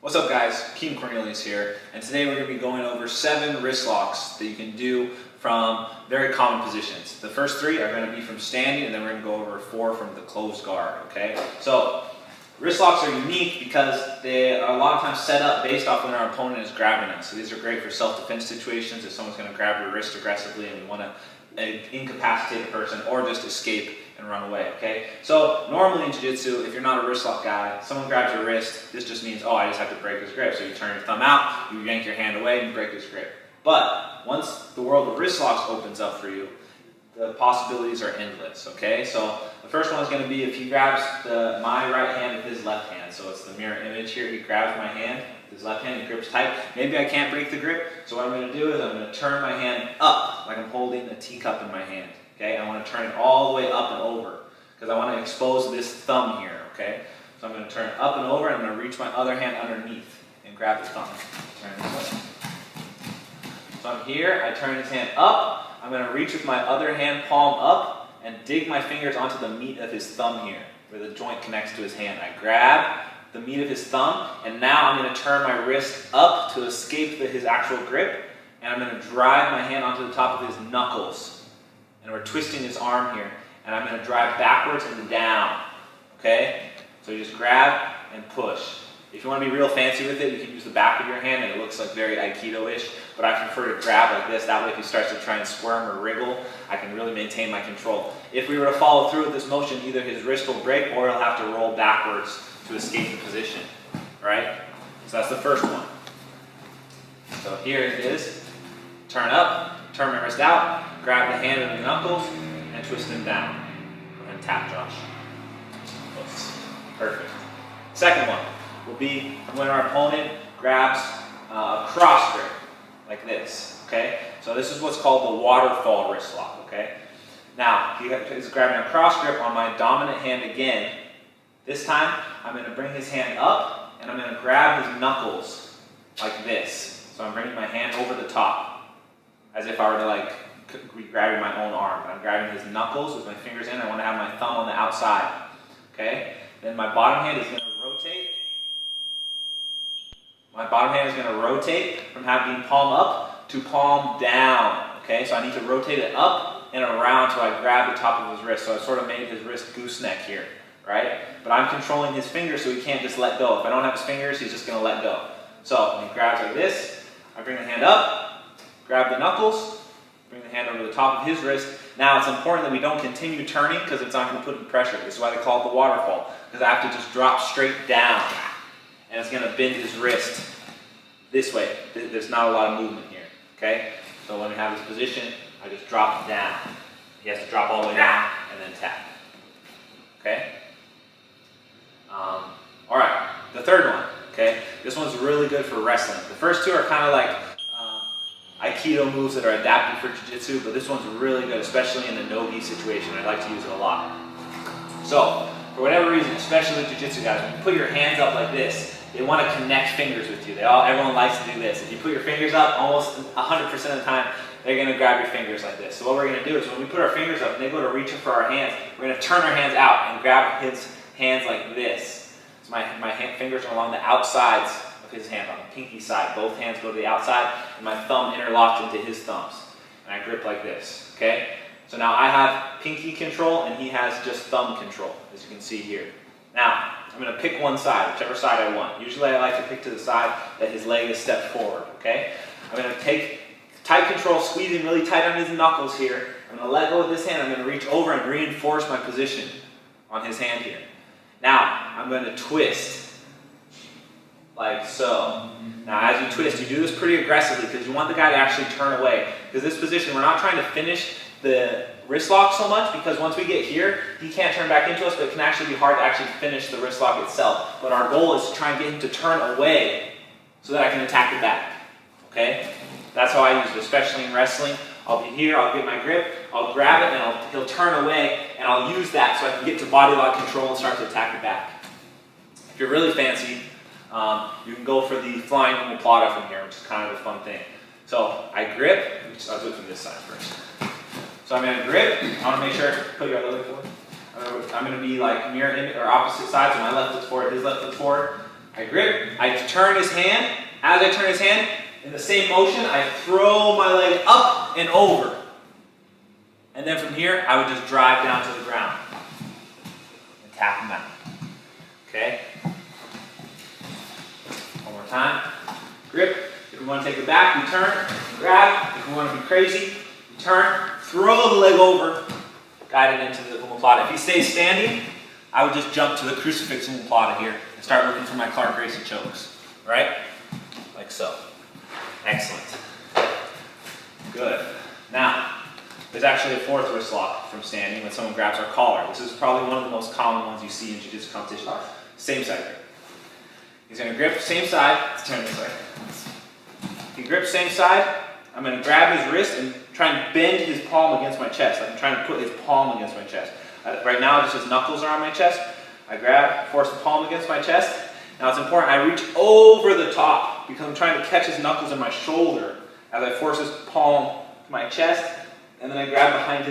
What's up guys, Keem Cornelius here, and today we're going to be going over 7 wrist locks that you can do from very common positions. The first 3 are going to be from standing, and then we're going to go over 4 from the closed guard, okay? So, wrist locks are unique because they are a lot of times set up based off when our opponent is grabbing us. So these are great for self-defense situations if someone's going to grab your wrist aggressively and we want to incapacitate a person or just escape and run away, okay? So normally in jiu-jitsu, if you're not a wrist lock guy, someone grabs your wrist, this just means, oh, I just have to break his grip. So you turn your thumb out, you yank your hand away, and you break his grip. But once the world of wrist locks opens up for you, the possibilities are endless, okay? So the first one is going to be if he grabs my right hand with his left hand. So it's the mirror image here. He grabs my hand with his left hand, he grips tight. Maybe I can't break the grip, so what I'm going to do is I'm going to turn my hand up like I'm holding a teacup in my hand, okay? I want to turn it all the way up and over because I want to expose this thumb here, okay? So I'm going to turn it up and over, and I'm going to reach my other hand underneath and grab the thumb. Turn this way. So I'm here, I turn his hand up. I'm going to reach with my other hand palm up and dig my fingers onto the meat of his thumb here, where the joint connects to his hand. I grab the meat of his thumb, and now I'm going to turn my wrist up to escape his actual grip, and I'm going to drive my hand onto the top of his knuckles. And we're twisting his arm here, and I'm going to drive backwards and down, okay? So you just grab and push. If you want to be real fancy with it, you can use the back of your hand, and it looks like very Aikido-ish, but I prefer to grab like this. That way if he starts to try and squirm or wriggle, I can really maintain my control. If we were to follow through with this motion, either his wrist will break or he'll have to roll backwards to escape the position, right? So that's the first one. So here it is. Turn up, turn my wrist out, grab the hand of the knuckles, and twist him down. Go ahead and tap, Josh. Perfect. Second one will be when our opponent grabs a cross grip, like this, okay? So this is what's called the waterfall wrist lock, okay? Now, he is grabbing a cross grip on my dominant hand again. This time, I'm going to bring his hand up, and I'm going to grab his knuckles like this. So I'm bringing my hand over the top, as if I were to like be grabbing my own arm. But I'm grabbing his knuckles with my fingers in. I want to have my thumb on the outside, okay? Then my bottom hand is going to rotate. My bottom hand is going to rotate from having palm up to palm down, okay? So I need to rotate it up and around till I grab the top of his wrist. So I sort of made his wrist gooseneck here, right? But I'm controlling his fingers so he can't just let go. If I don't have his fingers, he's just going to let go. So when he grabs like this, I bring the hand up, grab the knuckles, bring the hand over the top of his wrist. Now it's important that we don't continue turning because it's not going to put any pressure. This is why they call it the waterfall, because I have to just drop straight down. And it's going to bend his wrist this way. There's not a lot of movement here, okay? So when we have this position, I just drop it down. He has to drop all the way down and then tap, okay? All right, the third one, okay? This one's really good for wrestling. The first 2 are kind of like Aikido moves that are adapted for jiu-jitsu, but this one's really good, especially in the no-gi situation. I like to use it a lot. So, for whatever reason, especially with jiu-jitsu guys, when you put your hands up like this, they want to connect fingers with you. Everyone likes to do this. If you put your fingers up, almost 100% of the time, they're going to grab your fingers like this. So what we're going to do is when we put our fingers up and they go to reach for our hands, we're going to turn our hands out and grab his hands like this. So my fingers are along the outsides of his hand, on the pinky side. Both hands go to the outside, and my thumb interlocked into his thumbs. And I grip like this, okay? So now I have pinky control, and he has just thumb control, as you can see here. Now, I'm going to pick one side, whichever side I want. Usually I like to pick to the side that his leg is stepped forward, okay? I'm going to take tight control, squeezing really tight on his knuckles here. I'm going to let go of this hand. I'm going to reach over and reinforce my position on his hand here. Now, I'm going to twist, like so. Now, as you twist, you do this pretty aggressively because you want the guy to actually turn away. Because this position, we're not trying to finish the wrist lock so much, because once we get here, he can't turn back into us, but it can actually be hard to actually finish the wrist lock itself. But our goal is to try and get him to turn away so that I can attack it back, okay? That's how I use it, especially in wrestling. I'll be here, I'll get my grip, I'll grab it, and he'll turn away, and I'll use that so I can get to body lock control and start to attack it back. If you're really fancy, you can go for the flying omoplata from here, which is kind of a fun thing. So I grip, I'll do it from this side first. So I'm going to grip, I want to make sure, put your other leg forward. I'm going to be like mirror image or opposite sides, so my left foot's forward, his left foot's forward. I grip, I turn his hand. As I turn his hand, in the same motion, I throw my leg up and over. And then from here, I would just drive down to the ground and tap him out. Okay? One more time. Grip. If we want to take it back, we turn, grab. If we want to be crazy, we turn, throw the leg over, guide it into the omoplata. If he stays standing, I would just jump to the crucifix omoplata here and start looking for my Clark Gracie chokes. Right? Like so. Excellent. Good. Now, there's actually a fourth wrist lock from standing when someone grabs our collar. This is probably one of the most common ones you see in jiu-jitsu competition. Same side grip. He's going to grip same side. Let's turn this way. He grips same side. I'm going to grab his wrist and try and bend his palm against my chest. Like I'm trying to put his palm against my chest. Right now, just his knuckles are on my chest. I grab, force the palm against my chest. Now it's important I reach over the top because I'm trying to catch his knuckles in my shoulder as I force his palm to my chest, and then I grab behind his